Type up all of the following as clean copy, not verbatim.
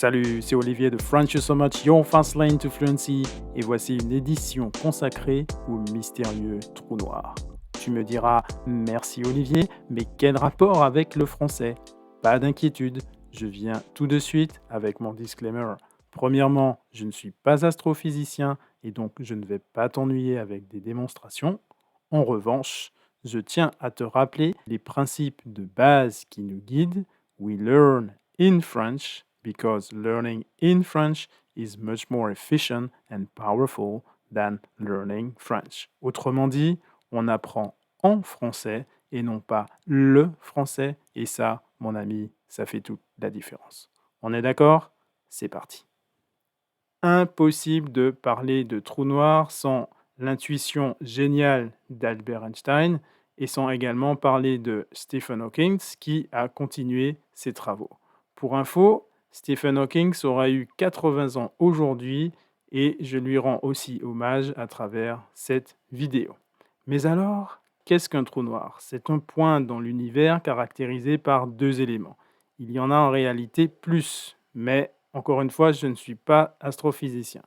Salut, c'est Olivier de French You So Much, Your Fast Lane to Fluency, et voici une édition consacrée au mystérieux trou noir. Tu me diras, merci Olivier, mais quel rapport avec le français? Pas d'inquiétude, je viens tout de suite avec mon disclaimer. Premièrement, je ne suis pas astrophysicien et donc je ne vais pas t'ennuyer avec des démonstrations. En revanche, je tiens à te rappeler les principes de base qui nous guident. We learn in French because learning in French is much more efficient and powerful than learning French. Autrement dit, on apprend en français et non pas le français. Et ça, mon ami, ça fait toute la différence. On est d'accord? C'est parti. Impossible de parler de trou noir sans l'intuition géniale d'Albert Einstein et sans également parler de Stephen Hawking qui a continué ses travaux. Pour info, Stephen Hawking aura eu 80 ans aujourd'hui et je lui rends aussi hommage à travers cette vidéo. Mais alors, qu'est-ce qu'un trou noir? C'est un point dans l'univers caractérisé par deux éléments. Il y en a en réalité plus, mais encore une fois, je ne suis pas astrophysicien.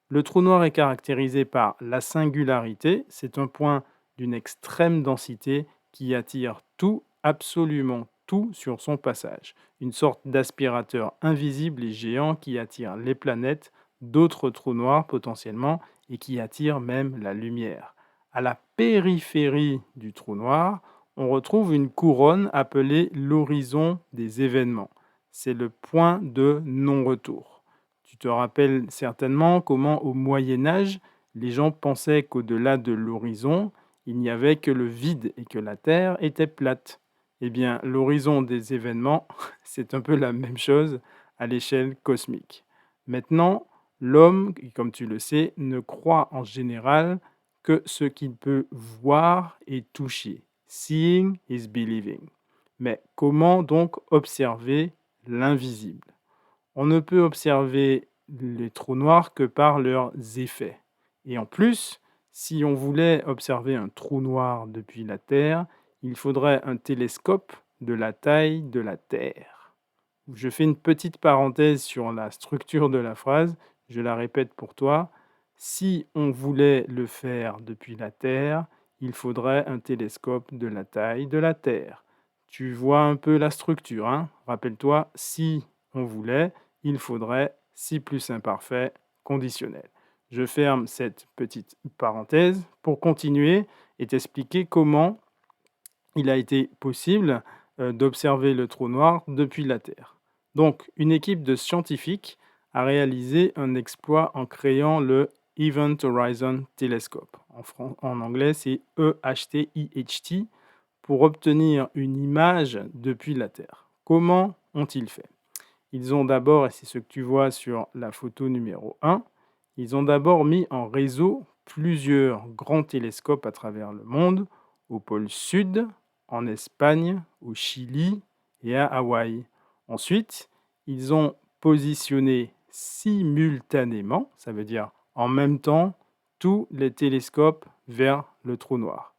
Le trou noir est caractérisé par la singularité, c'est un point d'une extrême densité qui attire tout, absolument tout sur son passage. Une sorte d'aspirateur invisible et géant qui attire les planètes, d'autres trous noirs potentiellement, et qui attire même la lumière. À la périphérie du trou noir, on retrouve une couronne appelée l'horizon des événements. C'est le point de non-retour. Tu te rappelles certainement comment au Moyen Âge, les gens pensaient qu'au-delà de l'horizon, il n'y avait que le vide et que la Terre était plate. Eh bien, l'horizon des événements, c'est un peu la même chose à l'échelle cosmique. Maintenant, l'homme, comme tu le sais, ne croit en général que ce qu'il peut voir et toucher. Seeing is believing. Mais comment donc observer l'invisible? On ne peut observer les trous noirs que par leurs effets. Et en plus, si on voulait observer un trou noir depuis la Terre, il faudrait un télescope de la taille de la Terre. Je fais une petite parenthèse sur la structure de la phrase, je la répète pour toi. Si on voulait le faire depuis la Terre, il faudrait un télescope de la taille de la Terre. Tu vois un peu la structure, hein? Rappelle-toi, si on voulait, il faudrait si plus imparfait conditionnel. Je ferme cette petite parenthèse pour continuer et t'expliquer comment il a été possible d'observer le trou noir depuis la Terre. Donc, une équipe de scientifiques a réalisé un exploit en créant le Event Horizon Telescope. En anglais, c'est EHT, pour obtenir une image depuis la Terre. Comment ont-ils fait? Ils ont d'abord, et c'est ce que tu vois sur la photo numéro 1, ils ont d'abord mis en réseau plusieurs grands télescopes à travers le monde, au pôle sud, en Espagne, au Chili et à Hawaï. Ensuite, ils ont positionné simultanément, ça veut dire en même temps, tous les télescopes vers le trou noir.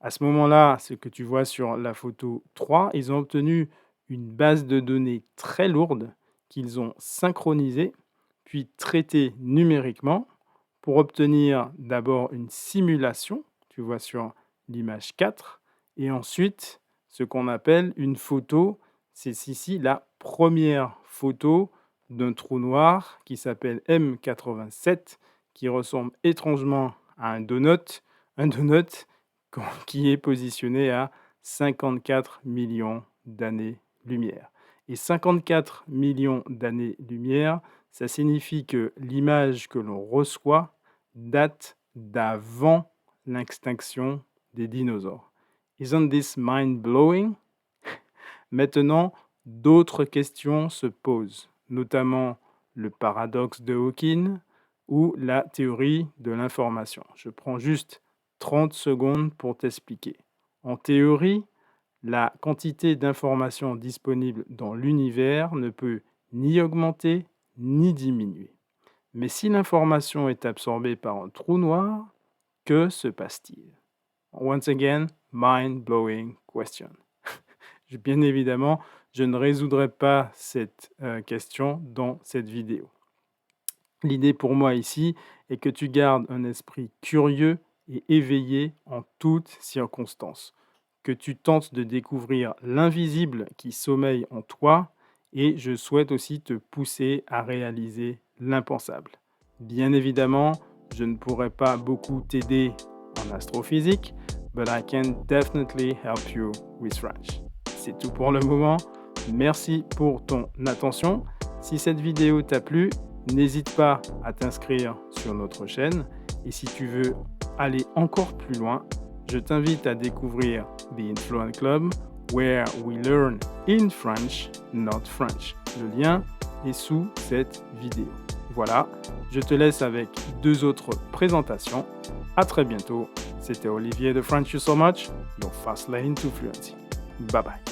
À ce moment-là, ce que tu vois sur la photo 3, ils ont obtenu une base de données très lourde qu'ils ont synchronisée, puis traitée numériquement pour obtenir d'abord une simulation, tu vois sur l'image 4, et ensuite ce qu'on appelle une photo, c'est ici la première photo d'un trou noir qui s'appelle M87, qui ressemble étrangement à un donut qui est positionné à 54 millions d'années-lumière. Et 54 millions d'années-lumière, ça signifie que l'image que l'on reçoit date d'avant l'extinction des dinosaures. Isn't this mind-blowing? Maintenant, d'autres questions se posent, notamment le paradoxe de Hawking ou la théorie de l'information. Je prends juste 30 secondes pour t'expliquer. En théorie, la quantité d'informations disponibles dans l'univers ne peut ni augmenter ni diminuer. Mais si l'information est absorbée par un trou noir, que se passe-t-il? Once again, mind-blowing question. Bien évidemment, je ne résoudrai pas cette question dans cette vidéo. L'idée pour moi ici est que tu gardes un esprit curieux et éveillé en toutes circonstances, que tu tentes de découvrir l'invisible qui sommeille en toi et je souhaite aussi te pousser à réaliser l'impensable. Bien évidemment, je ne pourrai pas beaucoup t'aider en astrophysique, but I can definitely help you with French. C'est tout pour le moment. Merci pour ton attention. Si cette vidéo t'a plu, n'hésite pas à t'inscrire sur notre chaîne. Et si tu veux aller encore plus loin, je t'invite à découvrir The Influent Club, where we learn in French, not French. Le lien est sous cette vidéo. Voilà, je te laisse avec 2 autres présentations. À très bientôt. C'était Olivier de French You So Much, your fast lane to fluency. Bye bye.